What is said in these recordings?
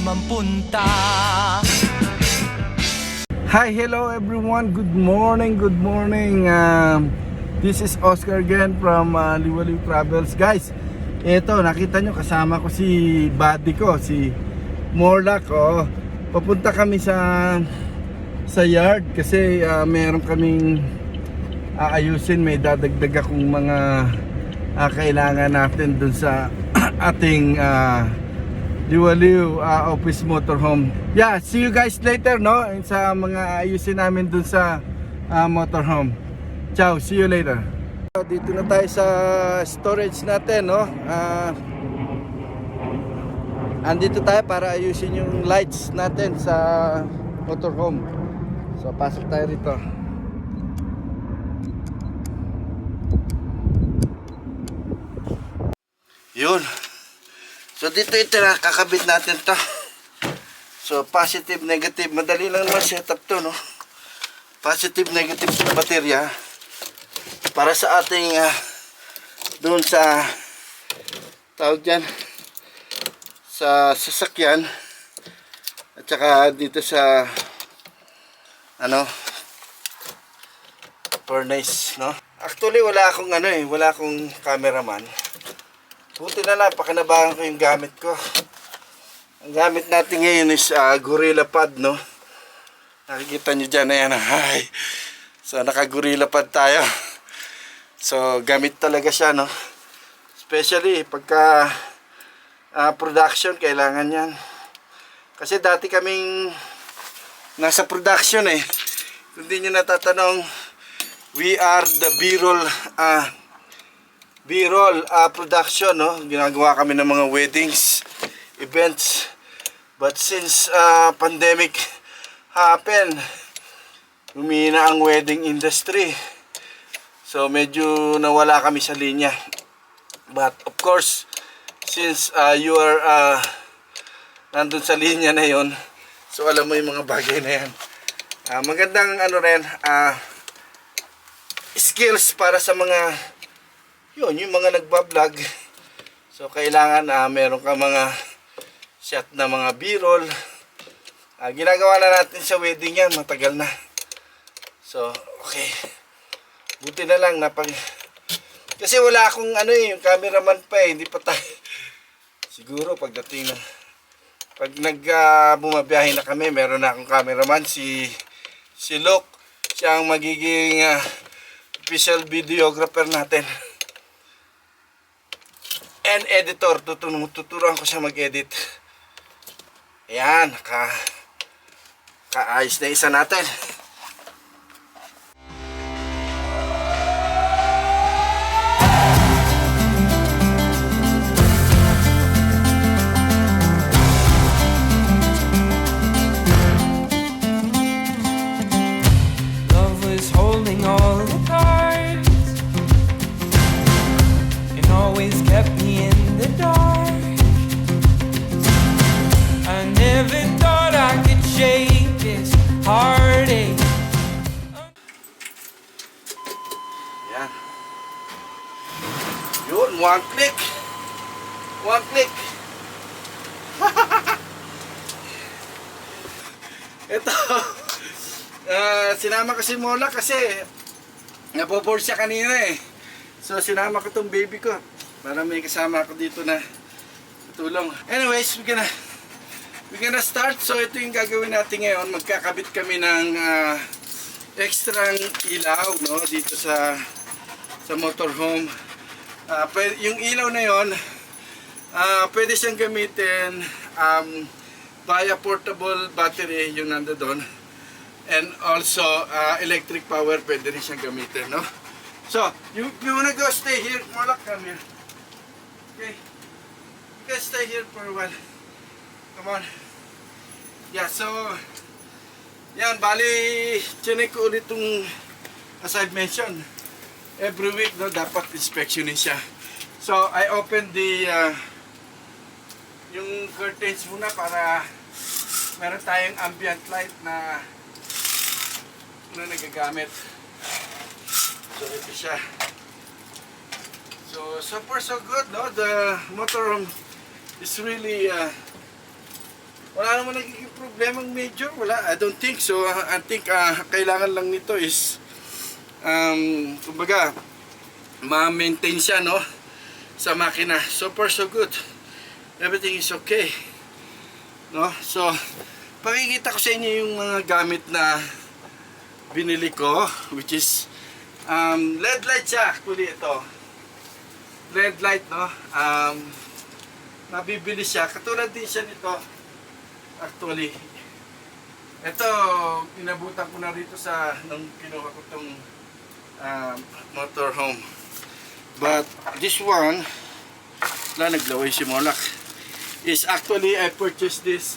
man punta. Hi, hello everyone. Good morning, good morning. This is Oscar again from Liwaliw Travels. Guys, eto, nakita nyo kasama ko si buddy ko, si Morlac. Papunta kami sa yard kasi meron kaming aayusin. May dadagdag akong mga kailangan natin dun sa ating Liwaliw office motorhome. Yeah, see you guys later, no? Sa mga ayusin namin dun sa motorhome. Ciao, see you later. Dito na tayo sa storage natin, no? Andito tayo para ayusin yung lights natin sa motorhome. So pasok tayo rito. Yun. So dito ito na kakabit natin to. So positive, negative, madali lang naman setup to, no? Positive, negative na baterya para sa ating doon sa tawag dyan sa sasakyan at saka dito sa furnace, no? Actually wala akong wala akong cameraman. Buti na lang, pakinabangan ko yung gamit ko. Ang gamit natin ngayon is Gorilla Pad, no? Nakikita nyo dyan, ayan. Hi. So, naka-Gorilla Pad tayo. So, gamit talaga siya, no? Especially, pagka production, kailangan yan. Kasi dati kaming nasa production, eh. Kung di nyo natatanong, we are the B-roll production, no? Ginagawa kami ng mga weddings, events. But since pandemic happened, humina ang wedding industry. So medyo nawala kami sa linya. But of course, since you are nandun sa linya na yon, so alam mo yung mga bagay na yan. Magandang skills para sa mga yung mga nagbablog. So kailangan meron ka mga shot na mga b-roll. Ginagawa na natin sa wedding yan, matagal na. So okay, buti na lang kasi wala akong yung cameraman pa, hindi pa tayo. Siguro pagdating na pag bumabiyahe na kami, meron na akong cameraman, si Luke. Siya ang magiging official videographer natin and editor. Tuturuan ko siya mag-edit. Ayan, kaayos na isa natin. Love was holding all the cards and always kept me in the dark. I never thought I could shake this heartache. Yan. Yun, one click. One click. Ito. Sinama ko si Mola kasi napobore siya kanina, eh. So sinama ko tong baby ko para may kasama ako dito na tulong. Anyways, we're gonna start. So ito yung gagawin natin ngayon. Magkakabit kami ng extra ilaw, no, dito sa motorhome. Yung ilaw na yon, pwede siyang gamitin via portable battery, yung nandoon. And also electric power, pwede rin siyang gamitin, no? So you wanna go stay here? Morlac, come here. Okay, you guys stay here for a while. Come on. Yeah, so yan, bali chinek ko ulit itong, as I've mentioned, every week, no, dapat inspectionin siya. So I opened the yung curtains muna para meron tayong ambient light na nagagamit. So ito siya. So far so good, no? The motorhome is really wala naman nagiging problemang major. Wala, I don't think so. I think kailangan lang nito is kumbaga ma-maintain siya, no, sa makina. So far so good, everything is okay, no. So pakikita ko sa inyo yung mga gamit na binili ko, which is LED light siya. Actually ito LED light, no. Nabibili siya, katulad din siya nito. Actually ito, inabutan ko na rito sa nung kinuha ko tong motorhome. But this one, naglaway si Molak, is actually I purchased this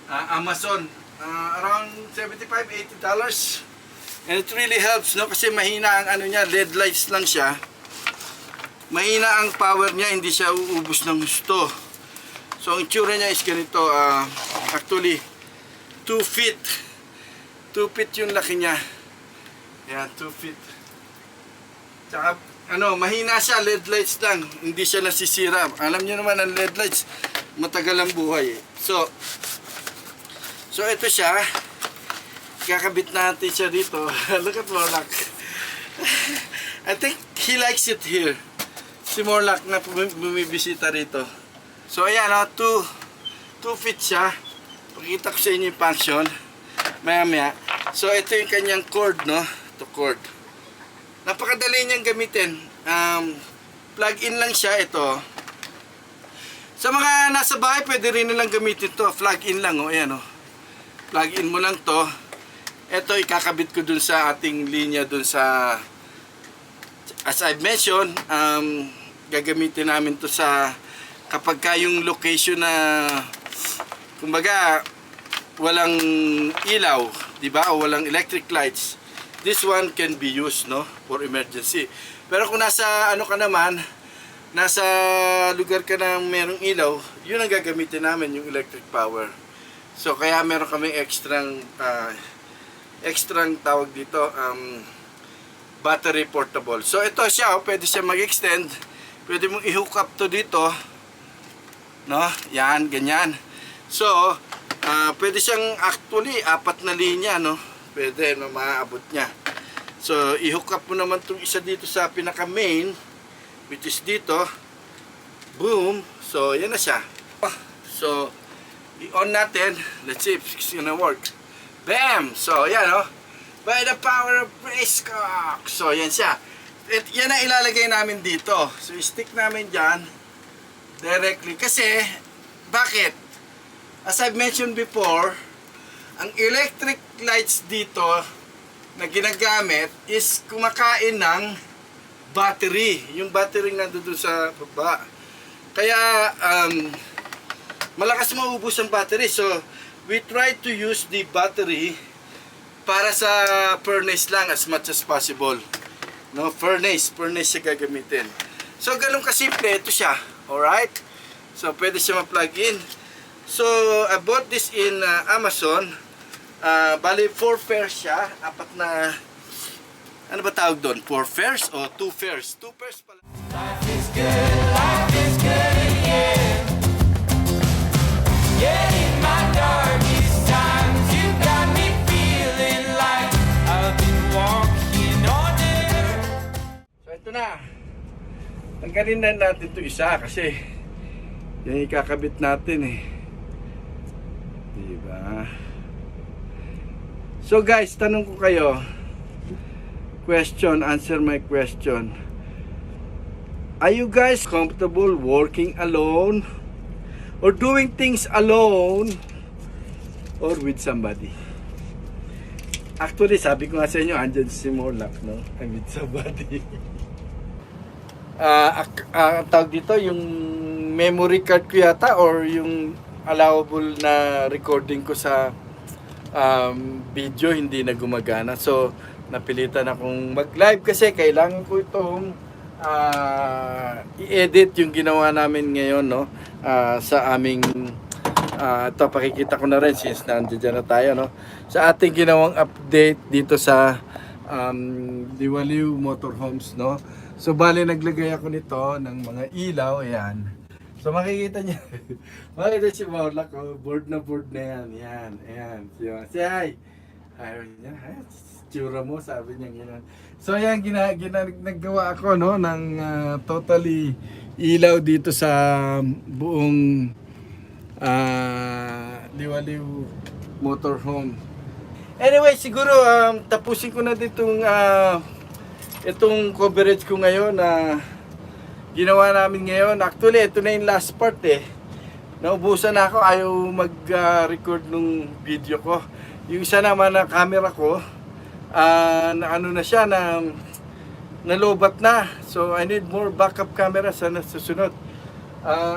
Amazon, around $75-80, and it really helps, no, kasi mahina ang ano niya, LED lights lang siya, mahina ang power niya, hindi siya uubos ng gusto. So ang itsura niya is ganito, actually 2 feet yung laki niya. Yan, 2 feet. Tsaka, mahina siya, LED lights lang. Hindi siya nasisira. Alam niyo naman, ang LED lights, matagal ang buhay. So ito siya. Kakabit natin siya dito. Look at Morlock. I think he likes it here. Si Morlock na bumibisita rito. So, ayan, 2 feet siya. Pakita ko sa inyo yung function. Maya-maya. So, ito yung kanyang cord, no? Ito cord. Napakadali niyang gamitin. Plug-in lang siya, ito. Sa mga nasa bahay, pwede rin nilang gamitin to. Plug-in lang, oh. Ayan, oh. Plug-in mo lang to. Ito, ikakabit ko dun sa ating linya, dun sa... As I've mentioned, gagamitin namin to sa... Kapag yung location na... Kumbaga, walang ilaw, di ba? O walang electric lights. This one can be used, no, for emergency. Pero kung nasa ano ka naman, nasa lugar ka na merong ilaw, yun ang gagamitin namin, yung electric power. So kaya meron kaming extrang tawag dito, battery portable. So ito siya, pwede siya mag-extend. Pwede mong i-hook up to dito, no? Yan, ganyan. So, pwede siyang actually 4 na linya, no? Pwede na maaabot niya. So, i-hook up mo naman itong isa dito sa pinaka-main, which is dito. Boom! So, yan na siya. So, i-on natin. Let's see if it's gonna work. Bam! So, yan, no? By the power of Bracecock! So, yan siya. Yan ang ilalagay namin dito. So, i-stick namin dyan directly. Kasi, bakit? As I've mentioned before, ang electric lights dito na ginagamit is kumakain ng battery. Yung battery nandoon sa baba. Kaya, malakas maubos ang battery. So, we try to use the battery para sa furnace lang as much as possible. No, furnace siya gagamitin. So, ganun kasimple, ito siya. Alright? So, pwede siya ma-plug in. So, I bought this in Amazon. Bali, 4 pairs siya. 4 na... Ano ba tawag doon? 4 pairs o 2 pairs? 2 pairs pala. Life is good, yeah. Yeah, in my darkest times, you got me feeling like I've been walking on air. So, ito na. Tanggalin na natin ito isa kasi yan ikakabit natin eh. Diba? So guys, tanong ko kayo. Question, answer my question. Are you guys comfortable working alone? Or doing things alone? Or with somebody? Actually, sabi ko nga sa inyo, andyan si Morlock, no? I'm with somebody. Tawag dito, yung memory card ko yata or yung allowable na recording ko sa video hindi na gumagana. So, napilitan akong mag-live kasi kailangan ko itong i-edit yung ginawa namin ngayon, no? Sa aming ito, pakikita ko na rin since nandiyan na tayo, no? Sa ating ginawang update dito sa Diwaliw Motorhomes, no? So, bali naglagay ako nito ng mga ilaw, ayan. So, So makikita niyo, makikita si Morlock, oh, board na yan. Yan, ayan. Say hi. Hi niya. Hi, tsura mo, sabi niya gano'n. So ayan, naggawa ako no, ng totally ilaw dito sa buong Liwaliw motorhome. Anyway, siguro tapusin ko na ditong itong coverage ko ngayon na ginawa namin ngayon. Actually, ito na yung last part eh. Naubusan na ako, ayaw mag-record nung video ko. Yung isa naman na camera ko, na ano na siya, na nalobat na. So, I need more backup camera sa susunod.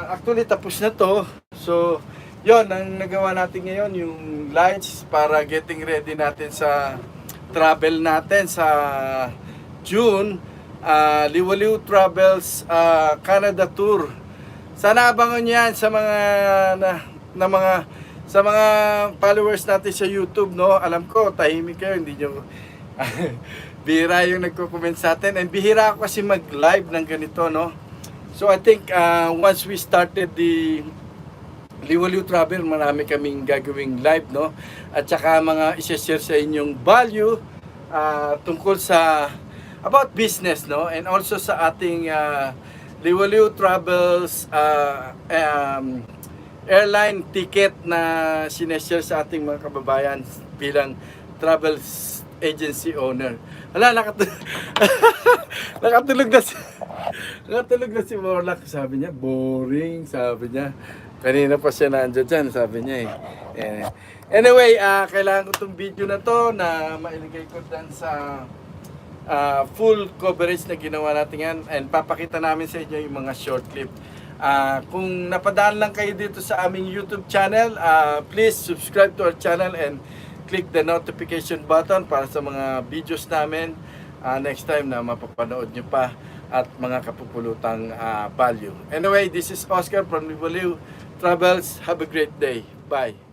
Actually, tapos na to. So, yon ang nagawa natin ngayon, yung lights para getting ready natin sa travel natin sa June. Liwaliw Travels Canada Tour. Sana abangan yan sa mga sa mga followers natin sa YouTube, no. Alam ko tahimik kayo, hindi nyo bihira yung nagko-comment sa atin, and bihira ako kasi mag-live ng ganito, no. So I think once we started the Liwaliw Travel, marami kaming gagawing live, no, at saka mga i-share sa inyong value tungkol sa about business, no, and also sa ating Liwaliw Travels airline ticket na sineshare sa ating mga kababayan bilang travel agency owner. Wala, nakatulog na si Morlock. Sabi niya, boring, sabi niya. Kanina pa siya nandiyan dyan, sabi niya eh. Anyway, kailangan ko itong video na to na mailagay ko dyan sa full coverage na ginawa natin yan, and papakita namin sa inyo yung mga short clip. Kung napadaan lang kayo dito sa aming YouTube channel, please subscribe to our channel and click the notification button para sa mga videos namin next time na mapapanood nyo pa at mga kapupulutang value. Anyway, this is Oscar from Liwaliw Travels. Have a great day. Bye.